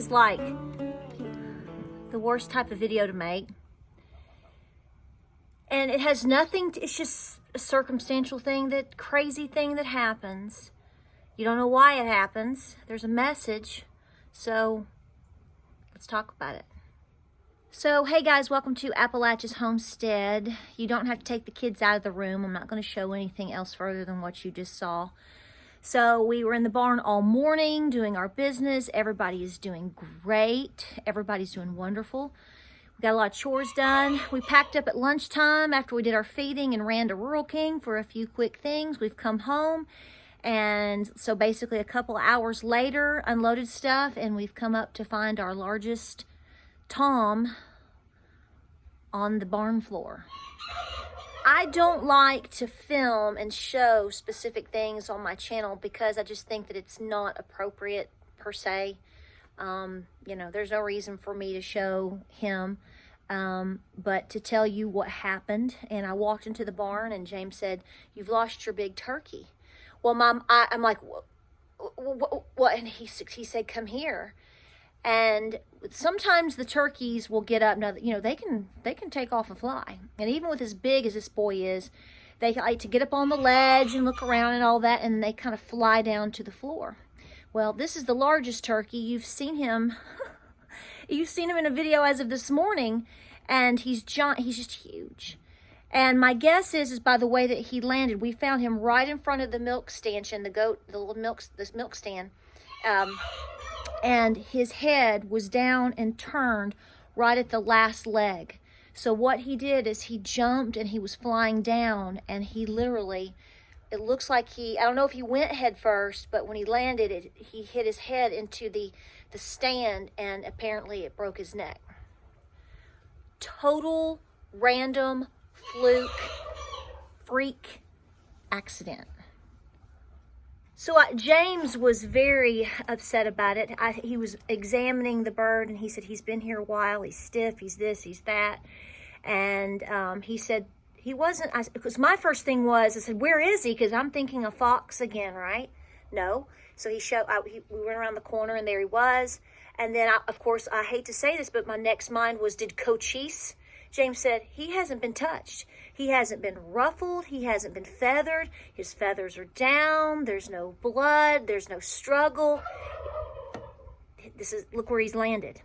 just like the worst type of video to make. And it has nothing to, it's just a circumstantial thing, that crazy thing that happens. You don't know why it happens. There's a message. So let's talk about it. So, hey guys, welcome to Appalachia's Homestead. You don't have to take the kids out of the room. I'm not going to show anything else further than what you just saw. So we were in the barn all morning doing our business. Everybody is doing great. Everybody's doing wonderful. We got a lot of chores done. We packed up at lunchtime after we did our feeding and ran to Rural King for a few quick things. We've come home, and so basically a couple hours later, unloaded stuff, and we've come up to find our largest Tom on the barn floor. I don't like to film and show specific things on my channel because I just think that it's not appropriate per se. You know, there's no reason for me to show him, but to tell you what happened. And I walked into the barn and James said, "You've lost your big turkey." Well, Mom, I'm like, what? And he said, "Come here." And sometimes the turkeys will get up. Now, you know, they can take off and fly. And even with as big as this boy is, they like to get up on the ledge and look around and all that, and they kind of fly down to the floor. Well, this is the largest turkey. You've seen him. You've seen him in a video as of this morning, and he's just huge. And my guess is by the way that he landed, we found him right in front of the milk stanchion, this milk stand. And his head was down and turned right at the last leg. So what he did is he jumped and he was flying down, and he literally, it looks like I don't know if he went head first, but when he landed, he hit his head into the stand, and apparently it broke his neck. Total random fluke freak accident. So James was very upset about it. He was examining the bird, and he said he's been here a while. He's stiff. He's this. He's that. And he said he wasn't. Because my first thing was, I said, "Where is he?" Because I'm thinking a fox again, right? No. So we went around the corner, and there he was. And then, of course, I hate to say this, but my next mind was, did Cochise? James said he hasn't been touched. He hasn't been ruffled. He hasn't been feathered. His feathers are down. There's no blood. There's no struggle. Look where he's landed.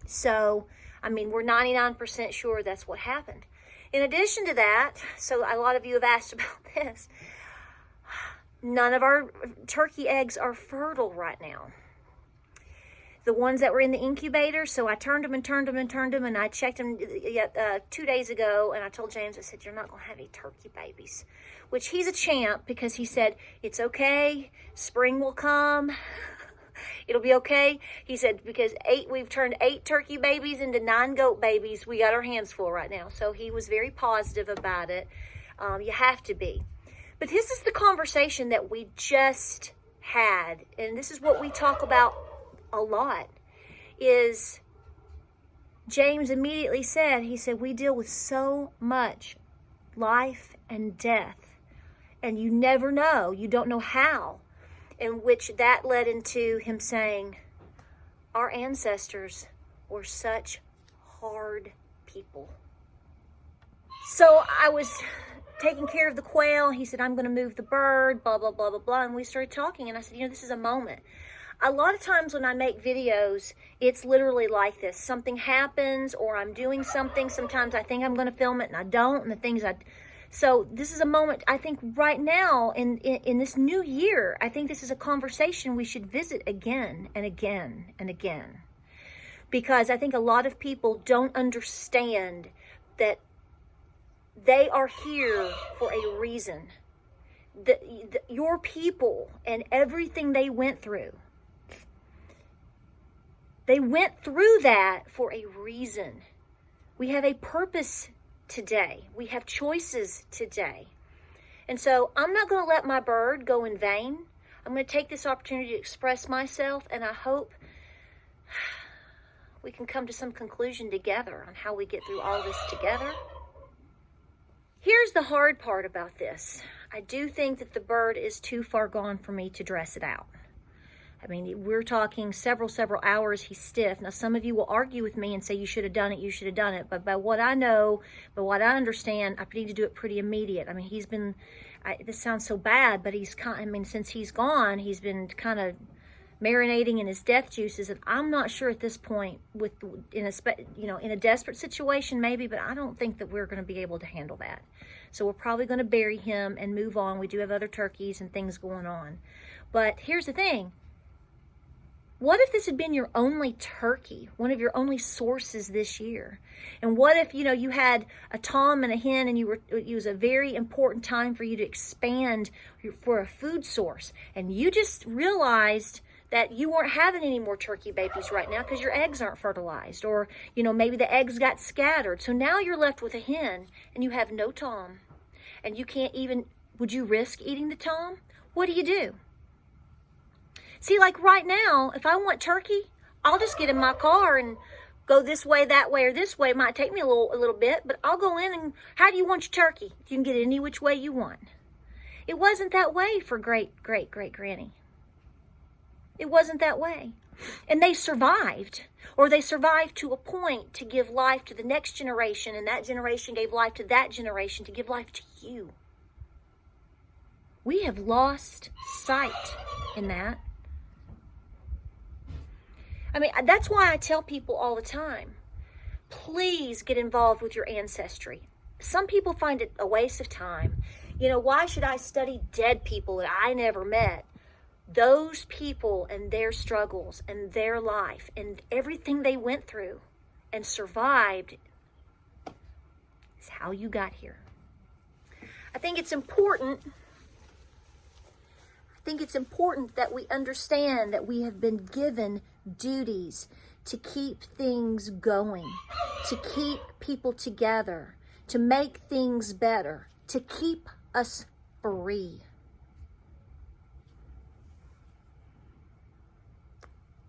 So, I mean, we're 99% sure that's what happened. In addition to that, so a lot of you have asked about this, none of our turkey eggs are fertile right now. The ones that were in the incubator, so I turned them, and I checked them 2 days ago, and I told James, I said, "You're not going to have any turkey babies," which he's a champ, because he said, "It's okay, spring will come, it'll be okay." He said, because we've turned 8 turkey babies into 9 goat babies. We got our hands full right now. So he was very positive about it. You have to be. But this is the conversation that we just had, and this is what we talk about a lot, is James immediately said, he said, "We deal with so much life and death, and you never know, you don't know how," in which that led into him saying, our ancestors were such hard people. So I was taking care of the quail. He said, "I'm going to move the bird, blah, blah, blah, blah, blah." And we started talking, and I said, this is a moment. A lot of times when I make videos, it's literally like this. Something happens, or I'm doing something. Sometimes I think I'm going to film it, and I don't. And so this is a moment, I think right now, in this new year, I think this is a conversation we should visit again and again and again. Because I think a lot of people don't understand that they are here for a reason. Your people and everything they went through, they went through that for a reason. We have a purpose today. We have choices today. And so I'm not going to let my bird go in vain. I'm going to take this opportunity to express myself, and I hope we can come to some conclusion together on how we get through all this together. Here's the hard part about this. I do think that the bird is too far gone for me to dress it out. I mean, we're talking several hours he's stiff. Now, some of you will argue with me and say, you should have done it. But by what I know, by what I understand, I need to do it pretty immediate. I mean, he's been, this sounds so bad, but since he's gone, he's been kind of marinating in his death juices. And I'm not sure at this point, in a desperate situation maybe, but I don't think that we're going to be able to handle that. So we're probably going to bury him and move on. We do have other turkeys and things going on. But here's the thing. What if this had been your only turkey, one of your only sources this year? And what if, you had a tom and a hen and it was a very important time for you to expand for a food source, and you just realized that you weren't having any more turkey babies right now because your eggs aren't fertilized, or, maybe the eggs got scattered. So now you're left with a hen and you have no tom, and you can't even, would you risk eating the tom? What do you do? See, like right now, if I want turkey, I'll just get in my car and go this way, that way, or this way. It might take me a little bit, but I'll go in and, how do you want your turkey? You can get it any which way you want. It wasn't that way for great-great-great-granny. It wasn't that way. And they survived, or they survived to a point to give life to the next generation, and that generation gave life to that generation to give life to you. We have lost sight in that. I mean, that's why I tell people all the time, please get involved with your ancestry. Some people find it a waste of time. Why should I study dead people that I never met? Those people and their struggles and their life and everything they went through and survived is how you got here. I think it's important that we understand that we have been given duties to keep things going, to keep people together, to make things better, to keep us free.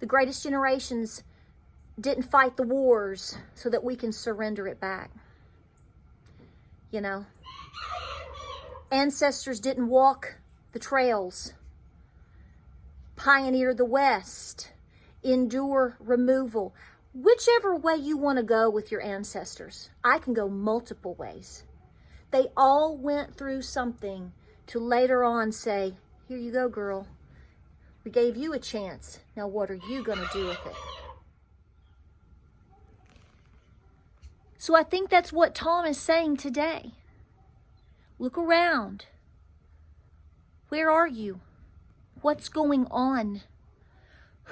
The greatest generations didn't fight the wars so that we can surrender it back. Ancestors didn't walk the trails, pioneer the West, endure removal. Whichever way you want to go with your ancestors, I can go multiple ways. They all went through something to later on say, here you go, girl. We gave you a chance. Now what are you going to do with it? So I think that's what Tom is saying today. Look around. Where are you? What's going on?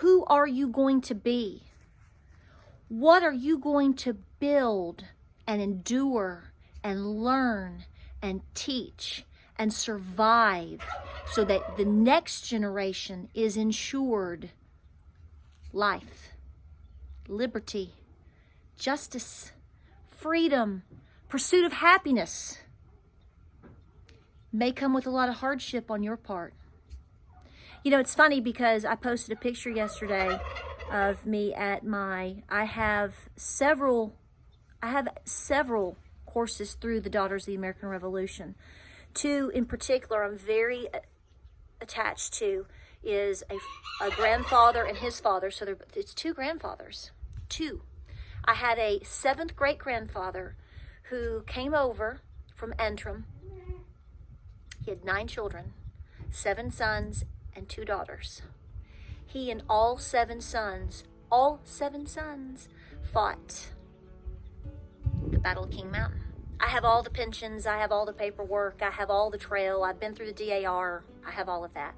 Who are you going to be? What are you going to build and endure and learn and teach and survive so that the next generation is ensured life, liberty, justice, freedom, pursuit of happiness? May come with a lot of hardship on your part. It's funny because I posted a picture yesterday of me at I have several courses through the Daughters of the American Revolution. Two in particular I'm very attached to is a grandfather and his father. So it's two grandfathers. Two. I had a 7th great-grandfather who came over from Antrim. He had 9 children, 7 sons and 2 daughters. He and all seven sons fought the Battle of King Mountain. I have all the pensions, I have all the paperwork, I have all the trail, I've been through the DAR, I have all of that.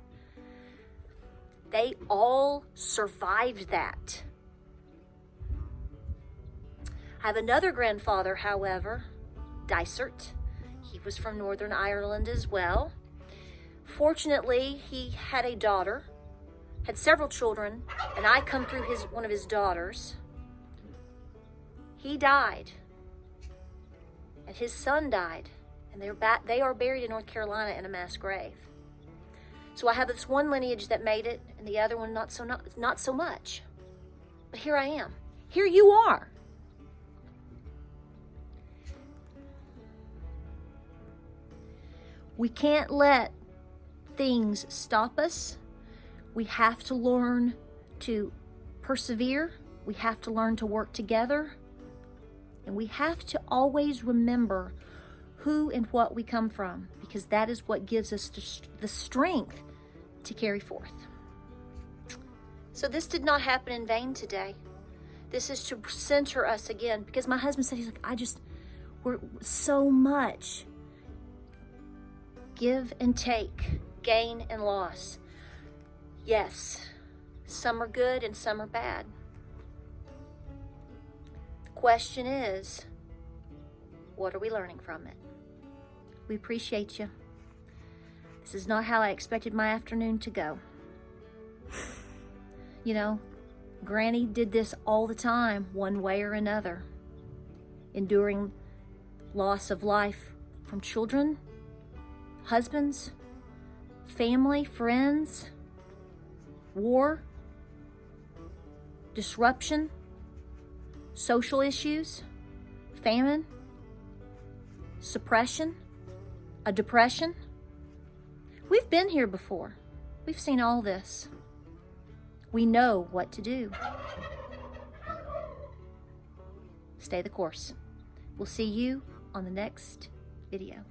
They all survived that. I have another grandfather, however, Dysart. He was from Northern Ireland as well. Fortunately, he had a daughter, had several children, and I come through one of his daughters. He died, and his son died, and they are buried in North Carolina in a mass grave. So I have this one lineage that made it, and the other one not so much. But here I am. Here you are. We can't let things stop us. We have to learn to persevere. We have to learn to work together. And we have to always remember who and what we come from, because that is what gives us the strength to carry forth. So this did not happen in vain today. This is to center us again, because my husband said, he's like, we're so much give and take, gain and loss. Yes, some are good and some are bad. The question is, what are we learning from it? We appreciate you. This is not how I expected my afternoon to go. You know, Granny did this all the time, one way or another, enduring loss of life from children, husbands, family, friends, war, disruption, social issues, famine, suppression, a depression. We've been here before. We've seen all this. We know what to do. Stay the course. We'll see you on the next video.